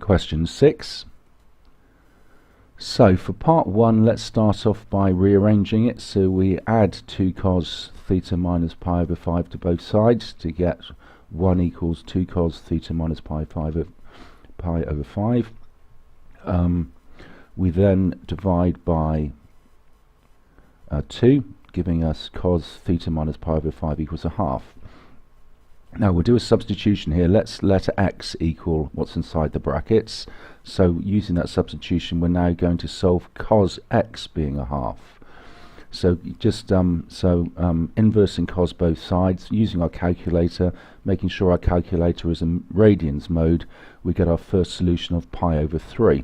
Question 6. So for part 1, let's start off by rearranging it. So we add 2 cos theta minus pi over 5 to both sides to get 1 equals 2 cos theta minus pi over 5. We then divide by 2, giving us cos theta minus pi over 5 equals a half. Now we'll do a substitution here. Let's let x equal what's inside the brackets. So using that substitution, we're now going to solve cos x being a half. So just inversing cos both sides, using our calculator, making sure our calculator is in radians mode, we get our first solution of pi over 3.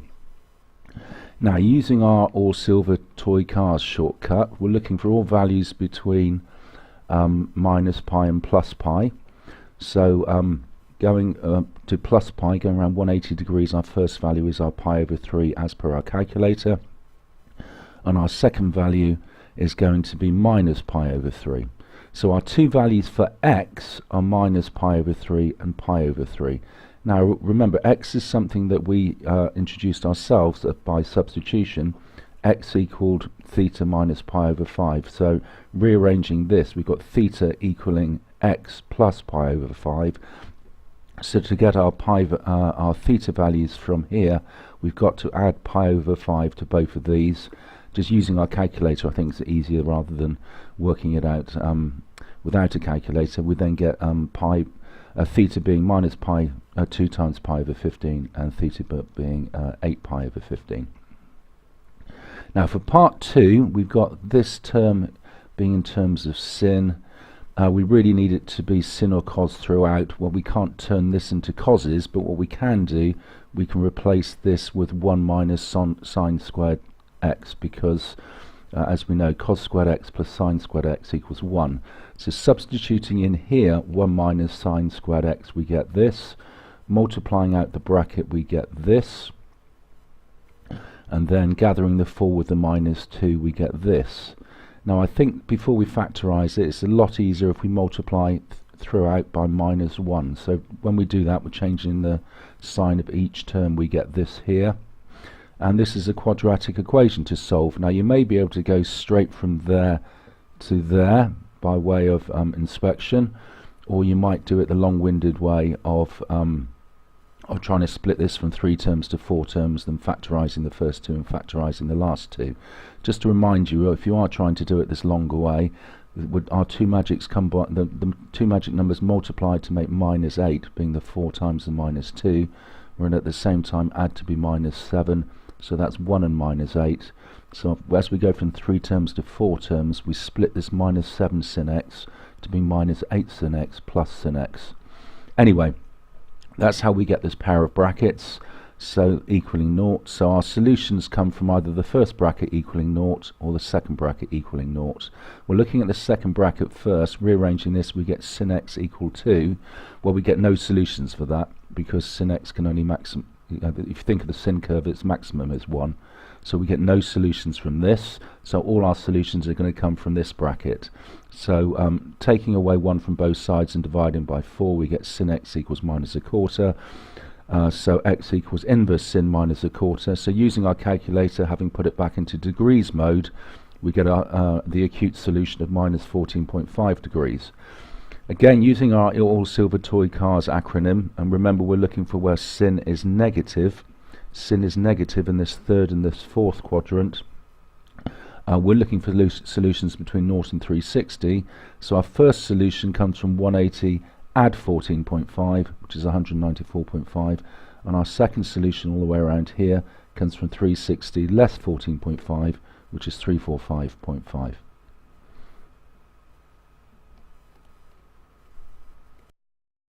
Now using our all silver toy cars shortcut, we're looking for all values between minus pi and plus pi. So going to plus pi, going around 180 degrees, our first value is our pi over 3 as per our calculator, and our second value is going to be minus pi over 3. So our two values for x are minus pi over 3 and pi over 3. Now remember, x is something that we introduced ourselves by substitution. X equaled theta minus pi over 5. So rearranging this, we've got theta equaling x plus pi over 5. So to get our theta values from here, we've got to add pi over 5 to both of these. Just using our calculator, I think it's easier rather than working it out without a calculator. We then get theta being minus pi 2 times pi over 15, and theta being 8 pi over 15. Now for part 2, we've got this term being in terms of sin. We really need it to be sin or cos throughout. Well, we can't turn this into coses, but what we can do, we can replace this with 1 minus sine squared x, because as we know, cos squared x plus sine squared x equals 1. So substituting in here 1 minus sine squared x, we get this. Multiplying out the bracket, we get this. And then gathering the 4 with the minus 2, we get this. Now I think before we factorize it, it's a lot easier if we multiply throughout by minus 1. So when we do that, we're changing the sign of each term, we get this here. And this is a quadratic equation to solve. Now you may be able to go straight from there to there by way of inspection, or you might do it the long-winded way of trying to split this from 3 terms to 4 terms, then factorising the first 2 and factorising the last 2. Just to remind you, if you are trying to do it this longer way, our two magics the two magic numbers multiply to make minus 8, being the 4 times the minus 2, and at the same time add to be minus 7, so that's 1 and minus 8. So as we go from 3 terms to 4 terms, we split this minus 7 sin x to be minus 8 sin x plus sin x. Anyway, that's how we get this pair of brackets, so equaling 0. So our solutions come from either the first bracket equaling 0 or the second bracket equaling 0. We're looking at the second bracket first. Rearranging this, we get sin x equal 2. Well, we get no solutions for that, because sin x can only maximum. If you think of the sin curve, its maximum is 1. So we get no solutions from this. So all our solutions are going to come from this bracket. So taking away 1 from both sides and dividing by 4, we get sin x equals minus a quarter. So x equals inverse sin minus a quarter. So using our calculator, having put it back into degrees mode, we get the acute solution of minus 14.5 degrees. Again, using our all silver toy cars acronym, and remember we're looking for where sin is negative. Sin is negative in this third and this fourth quadrant. We're looking for solutions between 0 and 360. So our first solution comes from 180 add 14.5, which is 194.5, and our second solution all the way around here comes from 360 less 14.5, which is 345.5.